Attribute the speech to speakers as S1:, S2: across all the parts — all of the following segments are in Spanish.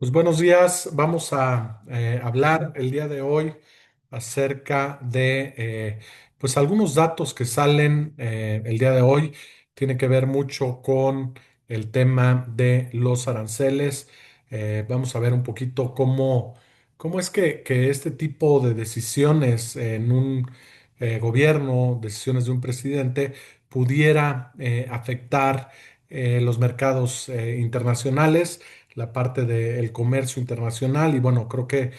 S1: Pues buenos días, vamos a hablar el día de hoy acerca de pues algunos datos que salen el día de hoy. Tiene que ver mucho con el tema de los aranceles. Vamos a ver un poquito cómo es que este tipo de decisiones en un gobierno, decisiones de un presidente, pudiera afectar los mercados internacionales, la parte del comercio internacional. Y bueno, creo que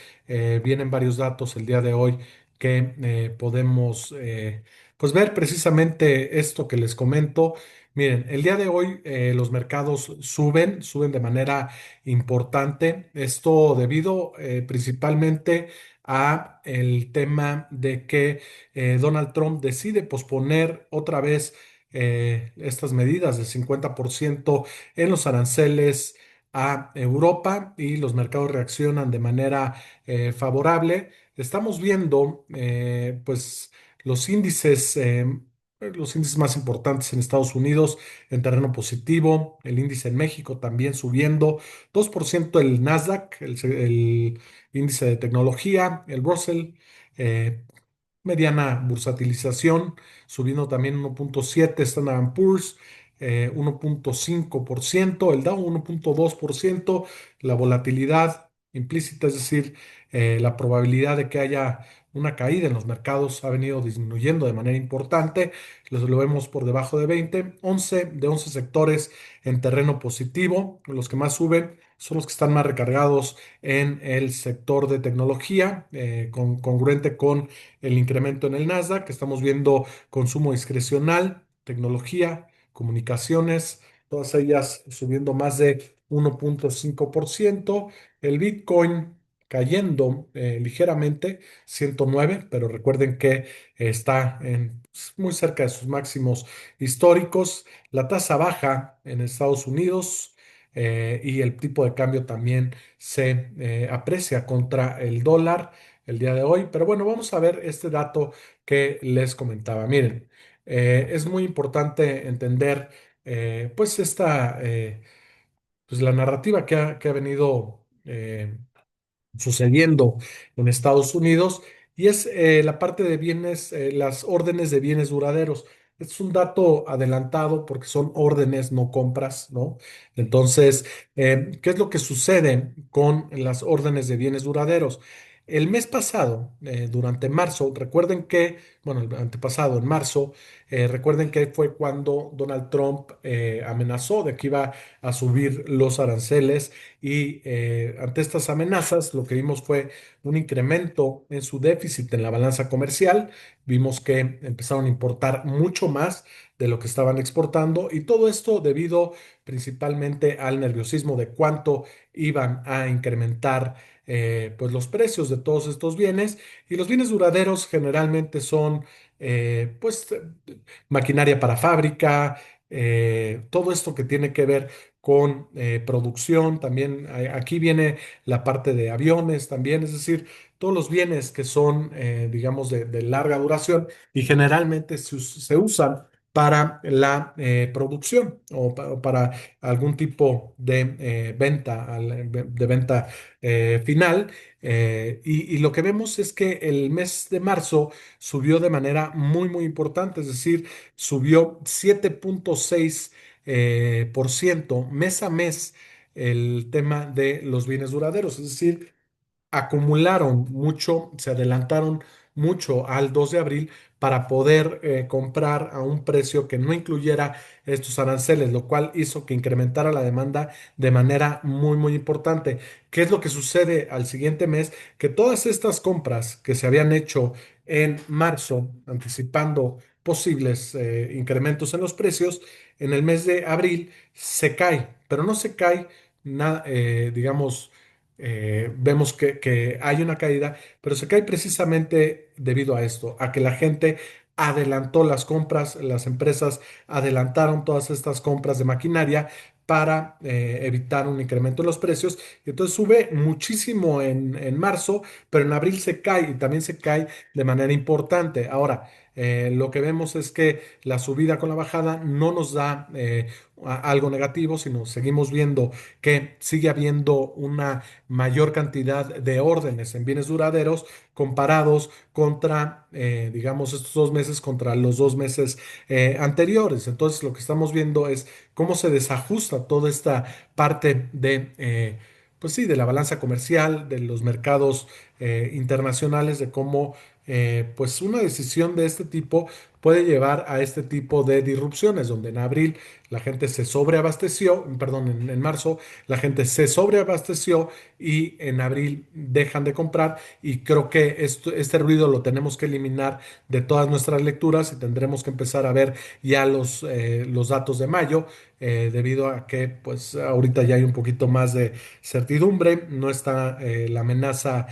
S1: vienen varios datos el día de hoy que podemos pues ver precisamente esto que les comento. Miren, el día de hoy los mercados suben de manera importante. Esto debido principalmente a el tema de que Donald Trump decide posponer otra vez estas medidas del 50% en los aranceles a Europa, y los mercados reaccionan de manera favorable. Estamos viendo pues los índices más importantes en Estados Unidos en terreno positivo, el índice en México también subiendo 2% el Nasdaq, el índice de tecnología, el Russell. eh, Mediana bursatilización, subiendo también 1.7, Standard Poor's 1.5%, el Dow 1.2%. La volatilidad implícita, es decir, la probabilidad de que haya una caída en los mercados, ha venido disminuyendo de manera importante. Lo vemos por debajo de 20, 11 de 11 sectores en terreno positivo. Los que más suben son los que están más recargados en el sector de tecnología, congruente con el incremento en el Nasdaq, que estamos viendo consumo discrecional, tecnología, comunicaciones, todas ellas subiendo más de 1.5%. El Bitcoin cayendo ligeramente, 109, pero recuerden que está muy cerca de sus máximos históricos. La tasa baja en Estados Unidos, y el tipo de cambio también se aprecia contra el dólar el día de hoy. Pero bueno, vamos a ver este dato que les comentaba. Miren, es muy importante entender pues pues la narrativa que ha venido sucediendo en Estados Unidos, y es la parte de bienes, las órdenes de bienes duraderos. Es un dato adelantado porque son órdenes, no compras, ¿no? Entonces, ¿qué es lo que sucede con las órdenes de bienes duraderos? El mes pasado, durante marzo, recuerden que, bueno, el antepasado, en marzo, recuerden que fue cuando Donald Trump amenazó de que iba a subir los aranceles, y ante estas amenazas lo que vimos fue un incremento en su déficit en la balanza comercial. Vimos que empezaron a importar mucho más de lo que estaban exportando, y todo esto debido principalmente al nerviosismo de cuánto iban a incrementar pues los precios de todos estos bienes. Y los bienes duraderos generalmente son pues maquinaria para fábrica, todo esto que tiene que ver con producción. También aquí viene la parte de aviones también, es decir, todos los bienes que son, digamos, de larga duración, y generalmente se usan para la producción, o para algún tipo de venta, de venta final. Y lo que vemos es que el mes de marzo subió de manera muy importante, es decir, subió 7.6 por ciento mes a mes el tema de los bienes duraderos. Es decir, acumularon mucho, se adelantaron mucho al 2 de abril para poder comprar a un precio que no incluyera estos aranceles, lo cual hizo que incrementara la demanda de manera muy importante. ¿Qué es lo que sucede al siguiente mes? Que todas estas compras que se habían hecho en marzo, anticipando posibles incrementos en los precios, en el mes de abril se cae, pero no se cae nada, digamos, vemos que hay una caída, pero se cae precisamente debido a esto, a que la gente adelantó las compras, las empresas adelantaron todas estas compras de maquinaria para evitar un incremento en los precios. Y entonces sube muchísimo en marzo, pero en abril se cae, y también se cae de manera importante. Ahora, lo que vemos es que la subida con la bajada no nos da algo negativo, sino seguimos viendo que sigue habiendo una mayor cantidad de órdenes en bienes duraderos comparados contra, digamos, estos 2 meses contra los 2 meses anteriores. Entonces, lo que estamos viendo es cómo se desajusta toda esta parte de, pues sí, de la balanza comercial, de los mercados internacionales, de cómo, pues, una decisión de este tipo puede llevar a este tipo de disrupciones, donde en abril la gente se sobreabasteció, perdón, en marzo la gente se sobreabasteció y en abril dejan de comprar y creo que este ruido lo tenemos que eliminar de todas nuestras lecturas y tendremos que empezar a ver ya los datos de mayo, debido a que pues ahorita ya hay un poquito más de certidumbre, no está la amenaza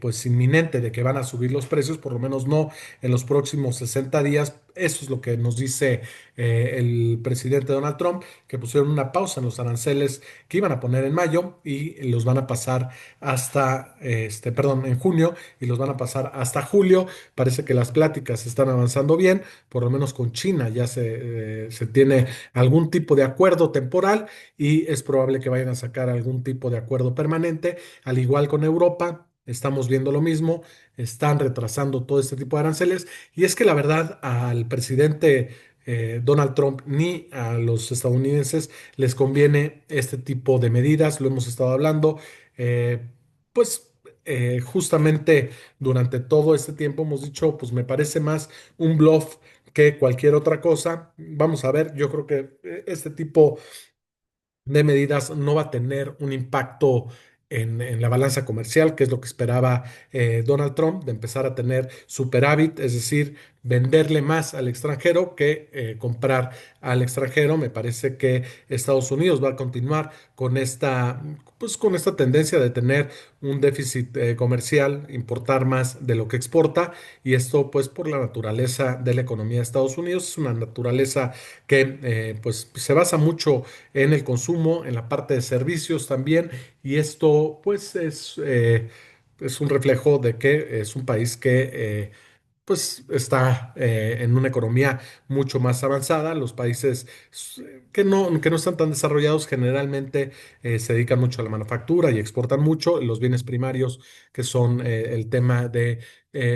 S1: pues inminente de que van a subir los precios, por lo menos no en los próximos 60 días. Eso es lo que nos dice el presidente Donald Trump, que pusieron una pausa en los aranceles que iban a poner en mayo y los van a pasar hasta, perdón, en junio y los van a pasar hasta julio. Parece que las pláticas están avanzando bien, por lo menos con China ya se tiene algún tipo de acuerdo temporal y es probable que vayan a sacar algún tipo de acuerdo permanente, al igual con Europa. Estamos viendo lo mismo, están retrasando todo este tipo de aranceles y es que la verdad al presidente Donald Trump ni a los estadounidenses les conviene este tipo de medidas, lo hemos estado hablando, pues justamente durante todo este tiempo hemos dicho, pues me parece más un bluff que cualquier otra cosa. Vamos a ver, yo creo que este tipo de medidas no va a tener un impacto en la balanza comercial, que es lo que esperaba Donald Trump, de empezar a tener superávit, es decir, venderle más al extranjero que comprar al extranjero. Me parece que Estados Unidos va a continuar pues, con esta tendencia de tener un déficit comercial, importar más de lo que exporta, y esto pues por la naturaleza de la economía de Estados Unidos, es una naturaleza que pues se basa mucho en el consumo, en la parte de servicios también, y esto pues es un reflejo de que es un país que pues está en una economía mucho más avanzada. Los países que no están tan desarrollados generalmente se dedican mucho a la manufactura y exportan mucho los bienes primarios, que son el tema de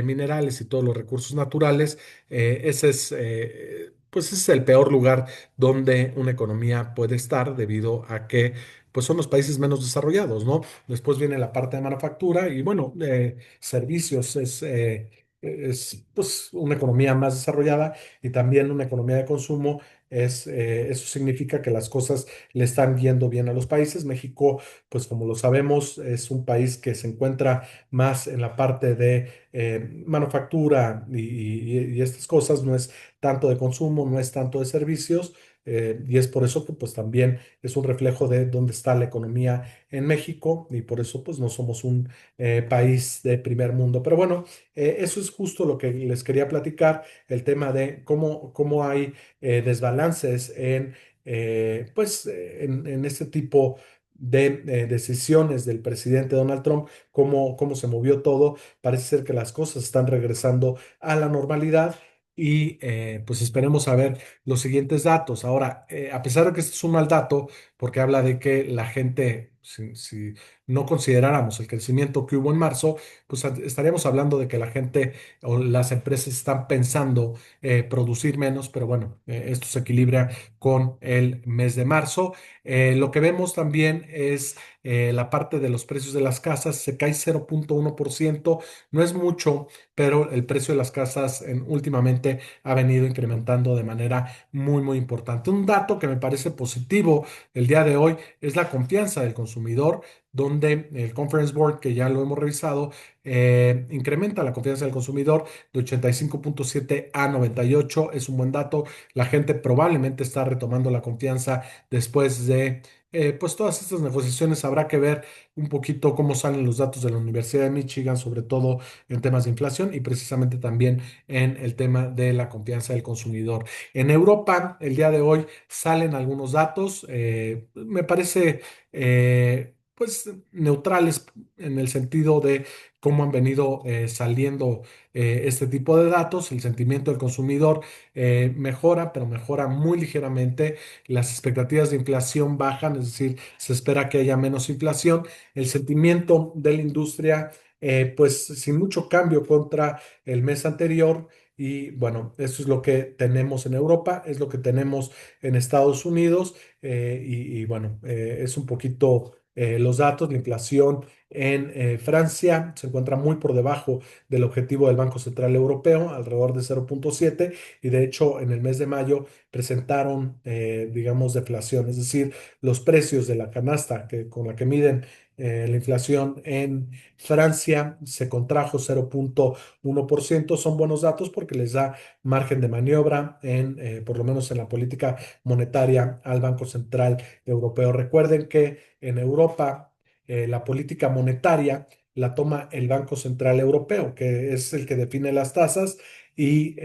S1: minerales y todos los recursos naturales. Pues ese es el peor lugar donde una economía puede estar debido a que pues son los países menos desarrollados, ¿no? Después viene la parte de manufactura y bueno, servicios es pues una economía más desarrollada y también una economía de consumo. Eso significa que las cosas le están yendo bien a los países. México, pues como lo sabemos, es un país que se encuentra más en la parte de manufactura y estas cosas, no es tanto de consumo, no es tanto de servicios. Y es por eso que pues también es un reflejo de dónde está la economía en México y por eso pues no somos un país de primer mundo. Pero bueno, eso es justo lo que les quería platicar, el tema de cómo hay desbalances en este tipo de decisiones del presidente Donald Trump, cómo se movió todo. Parece ser que las cosas están regresando a la normalidad. Y pues esperemos a ver los siguientes datos. Ahora, a pesar de que este es un mal dato, porque habla de que la gente, si no consideráramos el crecimiento que hubo en marzo, pues estaríamos hablando de que la gente o las empresas están pensando producir menos, pero bueno, esto se equilibra con el mes de marzo. Lo que vemos también es la parte de los precios de las casas, se cae 0,1%, no es mucho, pero el precio de las casas últimamente ha venido incrementando de manera muy, muy importante. Un dato que me parece positivo el día de hoy es la confianza del consumidor, donde el Conference Board, que ya lo hemos revisado, incrementa la confianza del consumidor de 85,7 a 98. Es un buen dato. La gente probablemente está retomando la confianza después de pues todas estas negociaciones. Habrá que ver un poquito cómo salen los datos de la Universidad de Michigan, sobre todo en temas de inflación y precisamente también en el tema de la confianza del consumidor. En Europa, el día de hoy salen algunos datos. Me parece pues neutrales en el sentido de cómo han venido saliendo este tipo de datos. El sentimiento del consumidor mejora, pero mejora muy ligeramente. Las expectativas de inflación bajan, es decir, se espera que haya menos inflación. El sentimiento de la industria, pues sin mucho cambio contra el mes anterior. Y bueno, eso es lo que tenemos en Europa, es lo que tenemos en Estados Unidos. Y bueno, es un poquito los datos. La inflación en Francia se encuentra muy por debajo del objetivo del Banco Central Europeo, alrededor de 0,7, y de hecho en el mes de mayo presentaron, digamos, deflación, es decir, los precios de la canasta con la que miden la inflación en Francia se contrajo 0,1%. Son buenos datos porque les da margen de maniobra por lo menos en la política monetaria al Banco Central Europeo. Recuerden que en Europa la política monetaria la toma el Banco Central Europeo, que es el que define las tasas y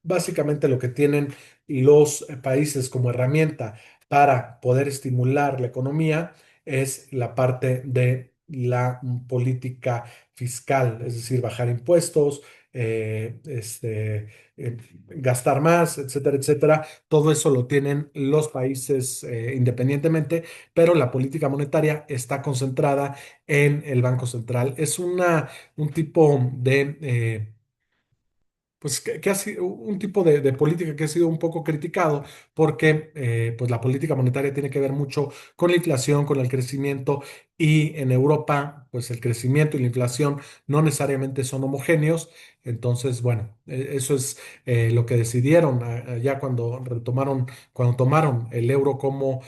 S1: básicamente lo que tienen los países como herramienta para poder estimular la economía es la parte de la política fiscal, es decir, bajar impuestos, gastar más, etcétera, etcétera. Todo eso lo tienen los países independientemente, pero la política monetaria está concentrada en el Banco Central. Es un tipo de pues que ha sido un tipo de política que ha sido un poco criticado porque pues la política monetaria tiene que ver mucho con la inflación, con el crecimiento, y en Europa pues el crecimiento y la inflación no necesariamente son homogéneos. Entonces, bueno, eso es lo que decidieron ya cuando tomaron el euro como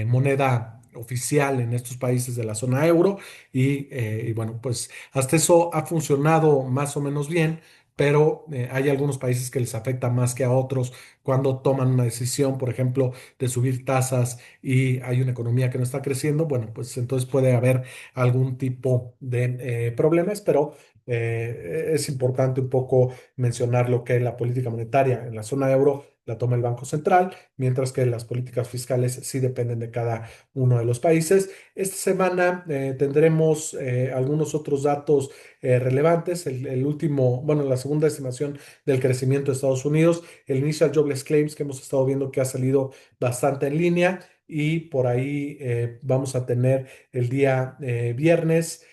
S1: moneda oficial en estos países de la zona euro. Y bueno, pues hasta eso ha funcionado más o menos bien, pero hay algunos países que les afecta más que a otros cuando toman una decisión, por ejemplo, de subir tasas y hay una economía que no está creciendo. Bueno, pues entonces puede haber algún tipo de problemas, pero es importante un poco mencionar lo que la política monetaria en la zona euro la toma el Banco Central, mientras que las políticas fiscales sí dependen de cada uno de los países. Esta semana tendremos algunos otros datos relevantes. El último, bueno, la segunda estimación del crecimiento de Estados Unidos, el Initial Jobless Claims, que hemos estado viendo que ha salido bastante en línea, y por ahí vamos a tener el día viernes.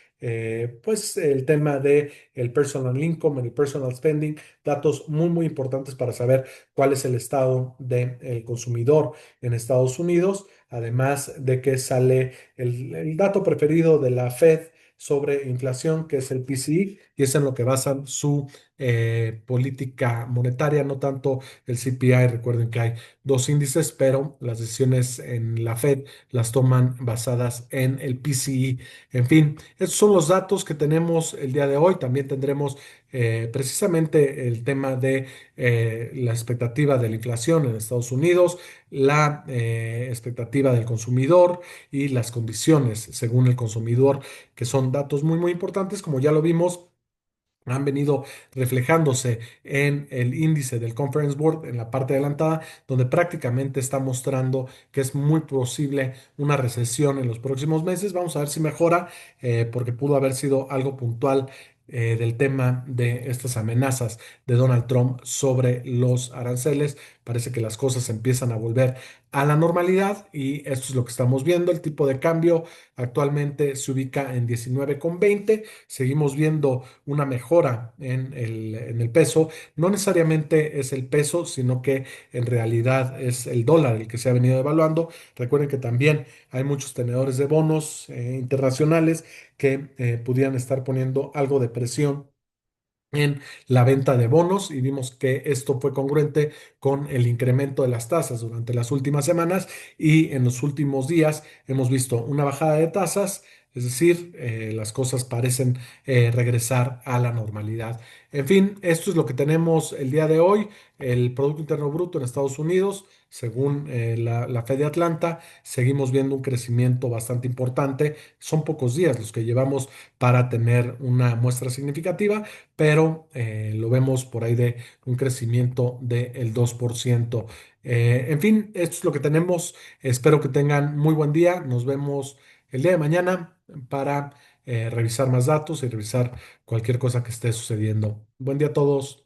S1: Pues el tema de el personal income, el personal spending, datos muy muy importantes para saber cuál es el estado del consumidor en Estados Unidos, además de que sale el dato preferido de la Fed sobre inflación, que es el PCE, y es en lo que basan su política monetaria, no tanto el CPI. Recuerden que hay dos índices, pero las decisiones en la Fed las toman basadas en el PCE. En fin, estos son los datos que tenemos el día de hoy. También tendremos precisamente el tema de la expectativa de la inflación en Estados Unidos, la expectativa del consumidor y las condiciones según el consumidor, que son datos muy, muy importantes, como ya lo vimos. Han venido reflejándose en el índice del Conference Board en la parte adelantada, donde prácticamente está mostrando que es muy posible una recesión en los próximos meses. Vamos a ver si mejora, porque pudo haber sido algo puntual del tema de estas amenazas de Donald Trump sobre los aranceles. Parece que las cosas empiezan a volver a la normalidad y esto es lo que estamos viendo. El tipo de cambio actualmente se ubica en 19,20. Seguimos viendo una mejora en el peso. No necesariamente es el peso, sino que en realidad es el dólar el que se ha venido devaluando. Recuerden que también hay muchos tenedores de bonos internacionales que pudieran estar poniendo algo de presión en la venta de bonos, y vimos que esto fue congruente con el incremento de las tasas durante las últimas semanas, y en los últimos días hemos visto una bajada de tasas, es decir, las cosas parecen regresar a la normalidad. En fin, esto es lo que tenemos el día de hoy. El Producto Interno Bruto en Estados Unidos, según la Fed de Atlanta, seguimos viendo un crecimiento bastante importante. Son pocos días los que llevamos para tener una muestra significativa, pero lo vemos por ahí de un crecimiento del 2%. En fin, esto es lo que tenemos. Espero que tengan muy buen día. Nos vemos el día de mañana para revisar más datos y revisar cualquier cosa que esté sucediendo. Buen día a todos.